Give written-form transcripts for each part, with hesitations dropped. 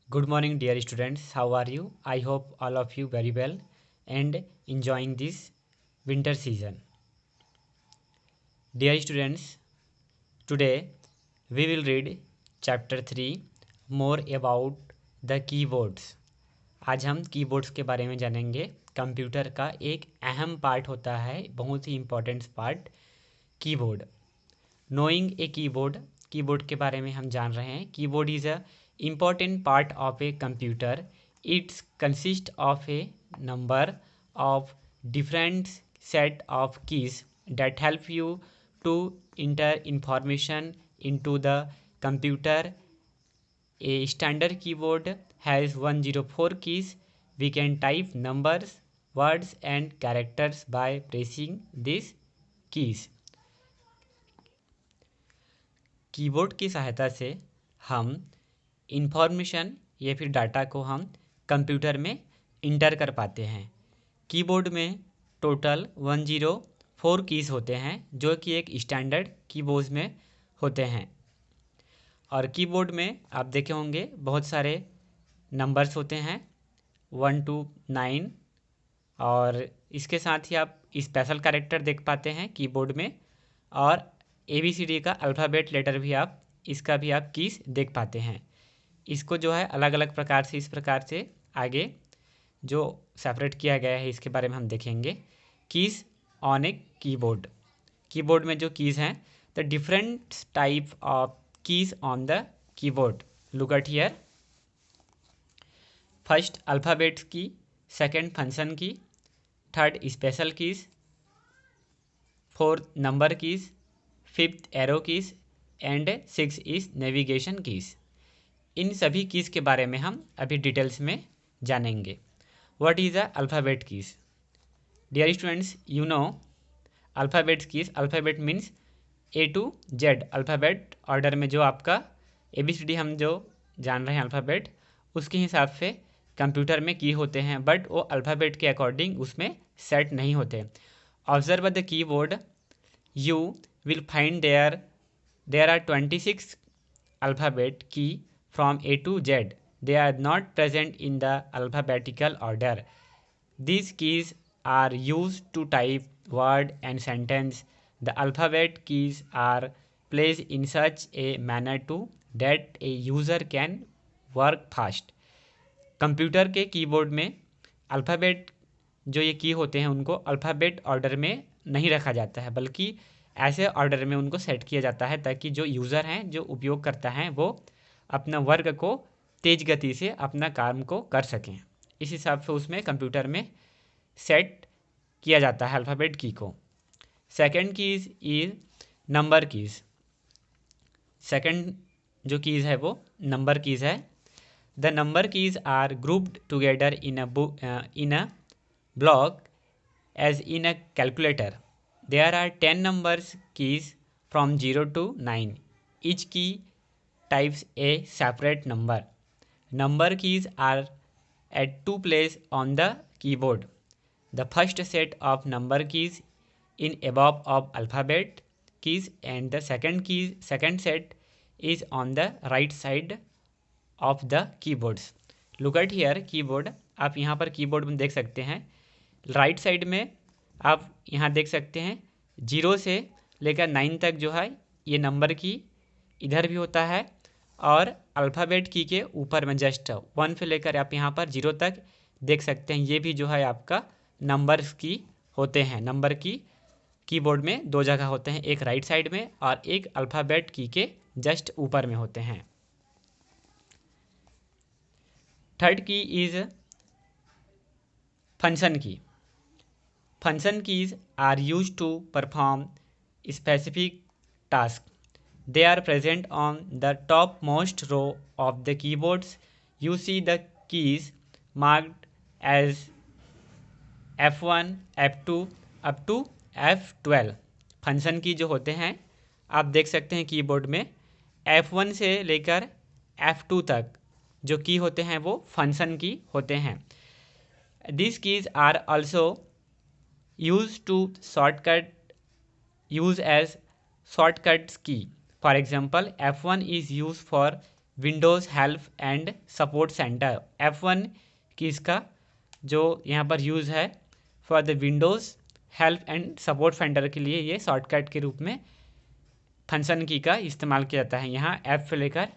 Good morning, dear students. How are you? I hope all of you very well and enjoying this winter season. Dear students, today we will read chapter 3 more about the keyboards. आज हम keyboards के बारे में जानेंगे। Computer का एक अहम part होता है, बहुत ही इम्पोर्टेंट पार्ट, कीबोर्ड। नोइंग ए कीबोर्ड, कीबोर्ड के बारे में हम जान रहे हैं। Keyboard is a important part of a computer. It consists of a number of different set of keys that help you to enter information into the computer. A standard keyboard has 104 keys. We can type numbers, words and characters by pressing these keys. Keyboard की सहायता से हम information या फिर data को हम computer में inter कर पाते हैं। कीबोर्ड में टोटल 104 कीज़ होते हैं जो कि एक स्टैंडर्ड कीबोर्ड में होते हैं। और कीबोर्ड में आप देखे होंगे बहुत सारे नंबर्स होते हैं 1 to 9, और इसके साथ ही आप स्पेशल कैरेक्टर देख पाते हैं कीबोर्ड में, और ABCD का अल्फ़ाबेट लेटर भी आप इसका भी आप कीज़ देख पाते हैं। इसको जो है अलग अलग प्रकार से इस प्रकार से आगे जो सेपरेट किया गया है इसके बारे में हम देखेंगे। Keys on a keyboard, keyboard में जो कीज़ हैं, the different type of keys on the keyboard. Look at here. First alphabets key, second function key, third special keys, fourth number keys, fifth arrow keys and six is navigation keys. इन सभी keys के बारे में हम अभी details में जानेंगे। What is a alphabet keys? Dear students, you know alphabet keys. Alphabet means A to Z। Alphabet order में जो आपका ABCD हम जो जान रहे हैं अल्फ़ाबेट, उसके हिसाब से कंप्यूटर में की होते हैं, बट वो अल्फ़ाबेट के अकॉर्डिंग उसमें सेट नहीं होते। Observe the keyboard, you will find there are 26 alphabet key from A to Z. They are not present in the alphabetical order. These keys are used to type word and sentence. The alphabet keys are placed in such a manner to that a user can work fast. Computer के keyboard में alphabet जो ये की होते हैं उनको alphabet order में नहीं रखा जाता है, बल्कि ऐसे ऑर्डर में उनको सेट किया जाता है ताकि जो यूज़र हैं, जो उपयोग करता है, वो अपना वर्क को तेज़ गति से अपना काम को कर सकें। इस हिसाब से उसमें कंप्यूटर में सेट किया जाता है अल्फ़ाबेट की को। Second keys is number keys. Second जो कीज़ है वो नंबर कीज़ है। The number keys are grouped together in a block as in a calculator. There are 10 numbers keys from 0 to 9. Each key types a separate number. Number keys are at two places on the keyboard. The first set of number keys in above of alphabet keys and the second set is on the right side of the keyboards. Look at here keyboard. आप यहाँ पर keyboard में देख सकते हैं right side में आप यहाँ देख सकते हैं 0 से लेकर 9 तक जो है ये नंबर की इधर भी होता है, और अल्फ़ाबेट की के ऊपर में जस्ट 1 से लेकर आप यहाँ पर 0 तक देख सकते हैं, ये भी जो है आपका नंबर्स की होते हैं। नंबर की कीबोर्ड में दो जगह होते हैं, एक राइट साइड में और एक अल्फ़ाबेट की के जस्ट ऊपर में होते हैं। थर्ड की इज़ फंक्शन की। Function keys are used to perform specific tasks. They are present on the topmost row of the keyboards. You see the keys marked as F1, F2 up to F12. Function की जो होते हैं आप देख सकते हैं keyboard में F1 से लेकर F2 तक जो की होते हैं वो फंक्शन की होते हैं। These keys are also used to use as shortcuts key. For example, F1 is used for Windows help and support centre. F1 की इसका जो यहाँ पर यूज़ है for the Windows help and support centre के लिए ये शॉर्टकट के रूप में फंक्शन की का इस्तेमाल किया जाता है। यहाँ F से लेकर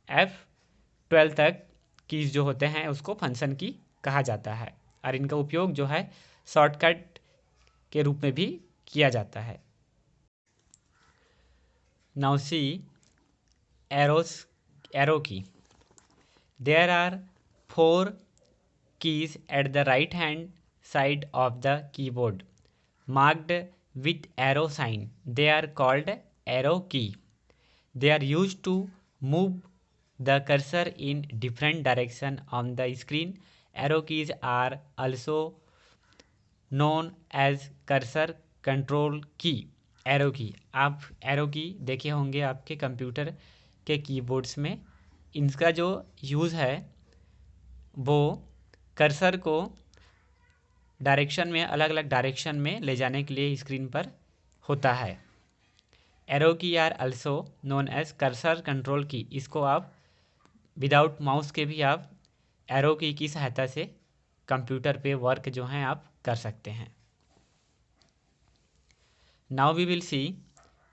F12 तक कीज जो होते हैं उसको फंक्शन की कहा जाता है और इनका उपयोग जो है शॉर्टकट के रूप में भी किया जाता है। Now see arrow key. There are 4 keys at the right hand side of the keyboard marked with arrow sign. They are called arrow key. They are used to move the cursor in different direction on the screen. Arrow keys are also known as cursor control key. Arrow की, आप arrow की देखे होंगे आपके computer के keyboards में। इनका जो यूज़ है वो कर्सर को डायरेक्शन में, अलग अलग डायरेक्शन में ले जाने के लिए स्क्रीन पर होता है। Arrow key are also known as cursor control key. इसको आप विदाउट माउस के भी आप एरो की सहायता से कंप्यूटर पे वर्क जो हैं आप कर सकते हैं। Now we will see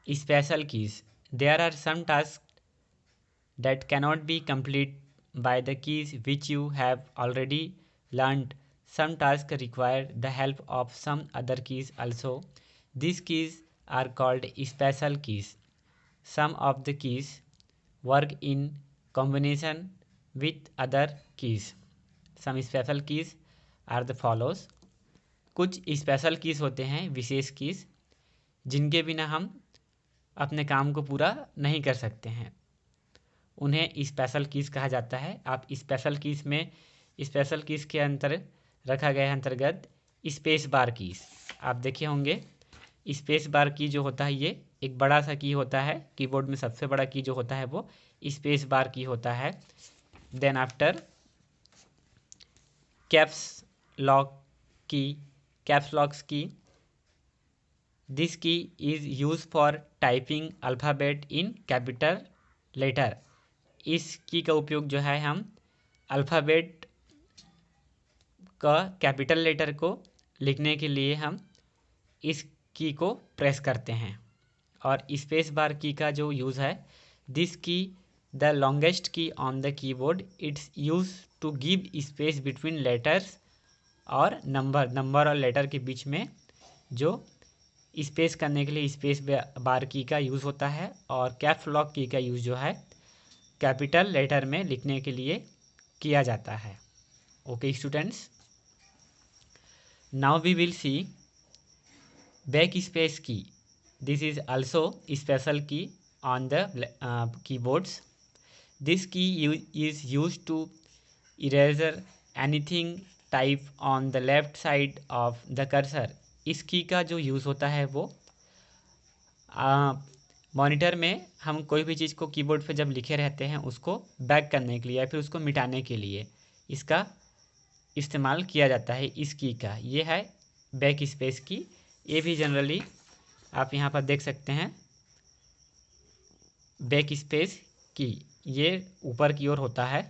special keys. There are some task that cannot be complete by the keys which you have already learned. Some tasks require the help of some other keys also. These keys are called special keys. Some of the keys work in combination with other keys. Some special keys are the follows. कुछ special keys होते हैं, विशेष keys, जिनके बिना हम अपने काम को पूरा नहीं कर सकते हैं, उन्हें स्पेशल कीज़ कहा जाता है। आप स्पेशल कीज़ में, स्पेशल कीज़ के रखा गया है अंतर्गत स्पेस बार कीज़। आप देखे होंगे स्पेस बार की जो होता है ये एक बड़ा सा की होता है, कीबोर्ड में सबसे बड़ा की जो होता है वो स्पेस बार की होता है। Then after caps lock key, caps locks key, this key is use for typing alphabet in capital letter. इस की का उपयोग जो है हम अल्फ़ाबेट का कैपिटल लेटर को लिखने के लिए हम इस की को प्रेस करते हैं। और स्पेस बार की का जो यूज़ है, this key the longest key on the keyboard, it's use to give space between letters और नंबर और लेटर के बीच में जो स्पेस करने के लिए स्पेस बार की का यूज़ होता है। और कैप्स लॉक की का यूज़ जो है कैपिटल लेटर में लिखने के लिए किया जाता है। Okay students, now we will see back space key. This is also special key on the keyboards. This key is use to eraser anything type on the left side of the cursor. इस key का जो use होता है वो monitor में हम कोई भी चीज़ को कीबोर्ड पे जब लिखे रहते हैं उसको बैक करने के लिए या फिर उसको मिटाने के लिए इसका इस्तेमाल किया जाता है। इस की का ये है बैक स्पेस की। ये भी जनरली आप यहाँ पर देख सकते हैं बैक स्पेस की, ये ऊपर की ओर होता है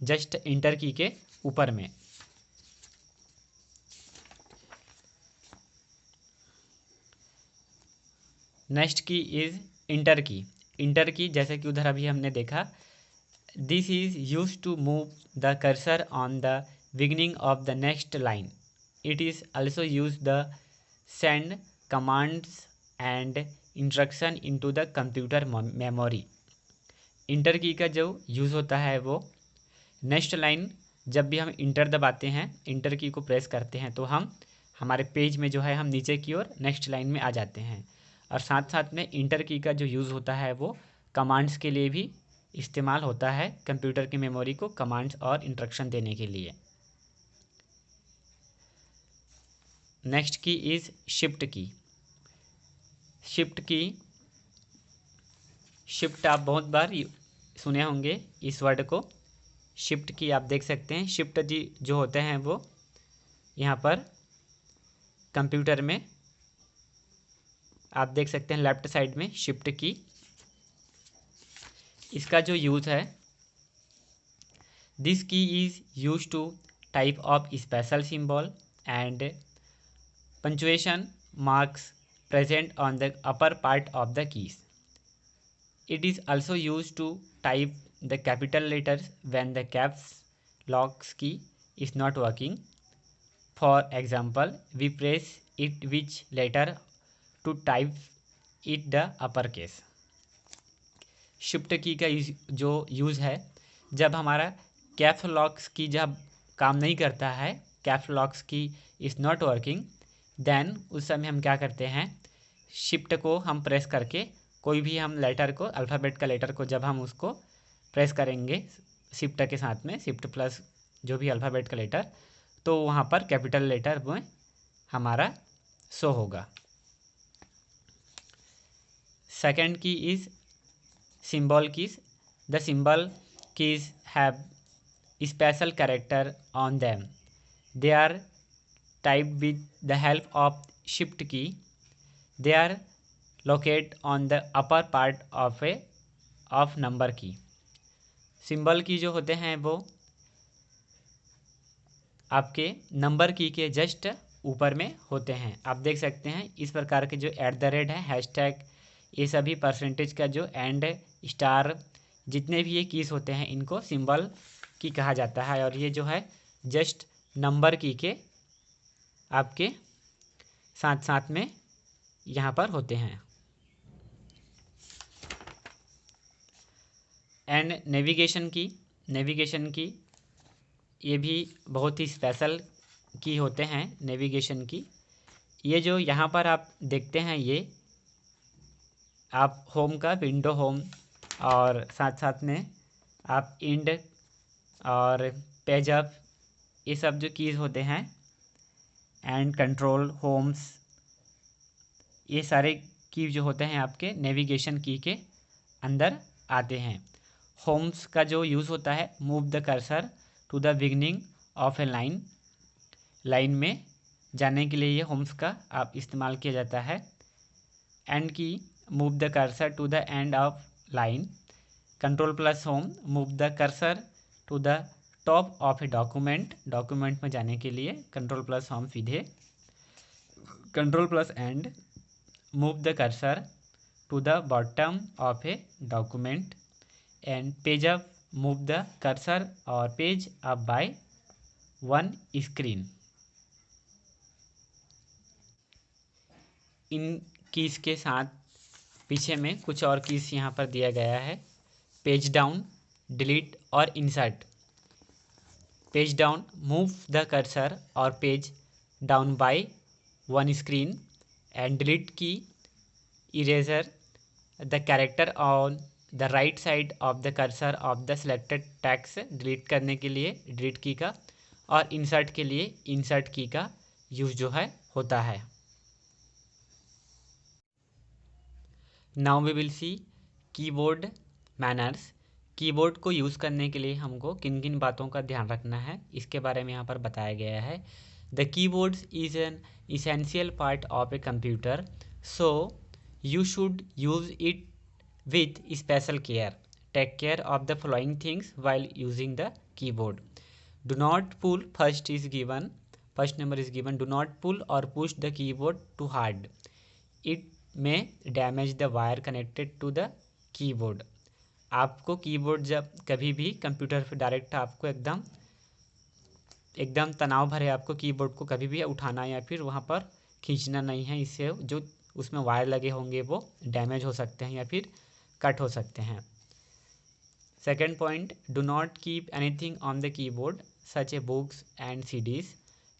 जस्ट इंटर की के ऊपर में। नेक्स्ट की इज इंटर की। इंटर की जैसे कि उधर अभी हमने देखा, this is use to move the cursor on the beginning of the next line. It is also use the send commands and instruction into the computer memory. Enter key का जो यूज़ होता है वो नेक्स्ट लाइन, जब भी हम inter दबाते हैं, इंटर की को प्रेस करते हैं तो हम हमारे पेज में जो है हम नीचे की ओर नेक्स्ट लाइन में आ जाते हैं। और साथ साथ में इंटर की का जो यूज़ होता है वो कमांड्स के लिए भी इस्तेमाल होता है, कंप्यूटर की मेमोरी को कमांड्स और इंस्ट्रक्शन देने के लिए। नेक्स्ट की इज़ शिफ्ट की। शिफ्ट की, शिफ्ट आप बहुत बार सुने होंगे इस वर्ड को। शिफ्ट की आप देख सकते हैं, शिफ्ट जी जो होते हैं वो यहाँ पर कंप्यूटर में आप देख सकते हैं लेफ्ट साइड में शिफ्ट की। इसका जो यूज़ है This key is used to type of special symbol and punctuation marks present on the upper part of the keys. It is also used to type the capital letters when the caps lock key is not working. For example, we press it which letter to type it the uppercase. Shift की का जो use है, जब हमारा caps locks की जब काम नहीं करता है, कैप्स लॉक्स की इज़ नॉट वर्किंग, देन उस समय हम क्या करते हैं, शिफ्ट को हम प्रेस करके कोई भी हम लेटर को, अल्फ़ाबेट का लेटर को जब हम उसको प्रेस करेंगे शिफ्ट के साथ में, शिफ्ट प्लस जो भी अल्फ़ाबेट का लेटर, तो वहाँ पर कैपिटल लेटर में हमारा शो होगा. सेकेंड की is symbol keys. The symbol keys have special character on them. They are typed with the help of shift key. They are located on the upper part of number key. Symbol की जो होते हैं वो आपके number की के just ऊपर में होते हैं. आप देख सकते हैं इस प्रकार के जो @ है, हैशटैग, ये सभी परसेंटेज का जो एंड, स्टार, जितने भी ये कीज़ होते हैं इनको सिंबल की कहा जाता है. और ये जो है जस्ट नंबर की के आपके साथ साथ में यहाँ पर होते हैं. एंड नेविगेशन की ये भी बहुत ही स्पेशल की होते हैं. नेविगेशन की ये जो यहाँ पर आप देखते हैं, ये आप होम का विंडो होम और साथ साथ में आप इंड और पेज अप, ये सब जो कीज़ होते हैं, एंड कंट्रोल होम्स, ये सारे की जो होते हैं आपके नेविगेशन की के अंदर आते हैं. होम्स का जो यूज़ होता है, move the cursor to the beginning of a line में जाने के लिए ये होम्स का आप इस्तेमाल किया जाता है. End key move the cursor to the end of line. Control plus home move the cursor to the top of a document में जाने के लिए कंट्रोल प्लस होम सीधे. Control plus end move the cursor to the bottom of a document. End page up move the cursor और page up by one screen. इन keys के साथ पीछे में कुछ और कीज़ यहाँ पर दिया गया है. पेज डाउन, डिलीट और insert. Page down move the cursor और page down by one screen. End delete key erases the character on the right side of the cursor of the selected text. Delete करने के लिए delete की का, और insert के लिए insert की का यूज़ जो है होता है. Now we will see keyboard manners. Keyboard को यूज़ करने के लिए हमको किन किन बातों का ध्यान रखना है, इसके बारे में यहाँ पर बताया गया है. The keyboards is an essential part of a computer, so you should use it with special care. Take care of the following things while using the keyboard. Do not pull, first number is given. Do not pull or push the keyboard too hard. It may damage the wire connected to the keyboard. आपको keyboard जब कभी भी computer पे direct आपको एकदम तनाव भरे आपको कीबोर्ड को कभी भी उठाना या फिर वहाँ पर खींचना नहीं है. इससे जो उसमें वायर लगे होंगे वो डैमेज हो सकते हैं या फिर कट हो सकते हैं. Second point, do not keep anything on the keyboard such A books and CDs.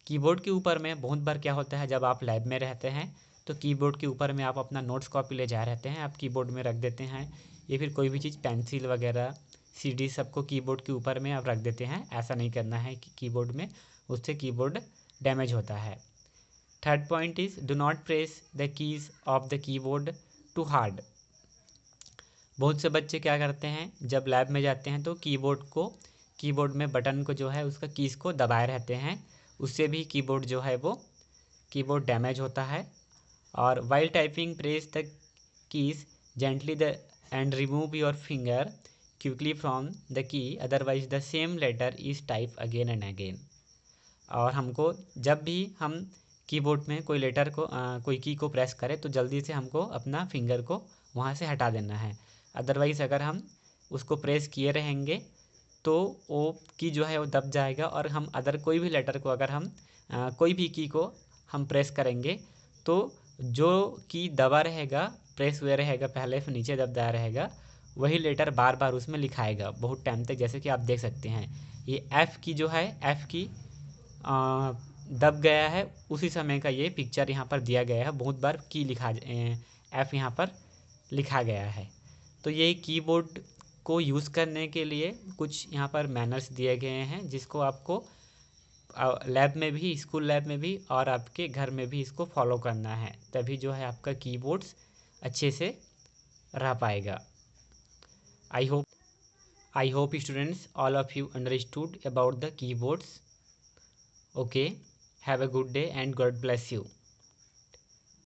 Keyboard के ऊपर में बहुत बार क्या होता है, जब आप लैब में रहते हैं तो कीबोर्ड के ऊपर में आप अपना नोट्स कॉपी ले जा रहते हैं, आप कीबोर्ड में रख देते हैं, या फिर कोई भी चीज़ पेंसिल वगैरह सीडी सबको कीबोर्ड के ऊपर में आप रख देते हैं. ऐसा नहीं करना है कि कीबोर्ड में, उससे कीबोर्ड डैमेज होता है. Third point is do not press the keys of the keyboard too hard. बहुत से बच्चे क्या करते हैं, जब लैब में जाते हैं तो कीबोर्ड में बटन को जो है उसका कीज़ को दबाए रहते हैं, उससे भी कीबोर्ड जो है वो कीबोर्ड डैमेज होता है. और while typing press the keys gently the and remove your finger. Quickly from the key, otherwise the same letter is type again and again. और हमको जब भी हम कीबोर्ड में कोई लेटर को कोई की को प्रेस करें तो जल्दी से हमको अपना फिंगर को वहाँ से हटा देना है। अदरवाइज़ अगर हम उसको प्रेस किए रहेंगे तो वो की जो है वो दब जाएगा, और हम अदर कोई भी लेटर को अगर हम कोई भी की को हम प्रेस करेंगे तो जो की दबा रहेगा, प्रेस हुए रहेगा पहले, फिर नीचे दबा रहेगा, वही लेटर बार बार उसमें लिखाएगा बहुत टाइम तक। जैसे कि आप देख सकते हैं ये एफ़ की जो है, एफ़ की दब गया है, उसी समय का ये पिक्चर यहाँ पर दिया गया है। बहुत बार की लिखा एफ़ यहाँ पर लिखा गया है। तो ये कीबोर्ड को यूज़ करने के लिए कुछ यहाँ पर मैनर्स दिए गए हैं, जिसको आपको लैब में भी, स्कूल लैब में भी और आपके घर में भी इसको फॉलो करना है, तभी जो है आपका कीबोर्ड्स अच्छे से रह पाएगा। I hope students all of you understood about the keyboards. Okay, have a good day and God bless you.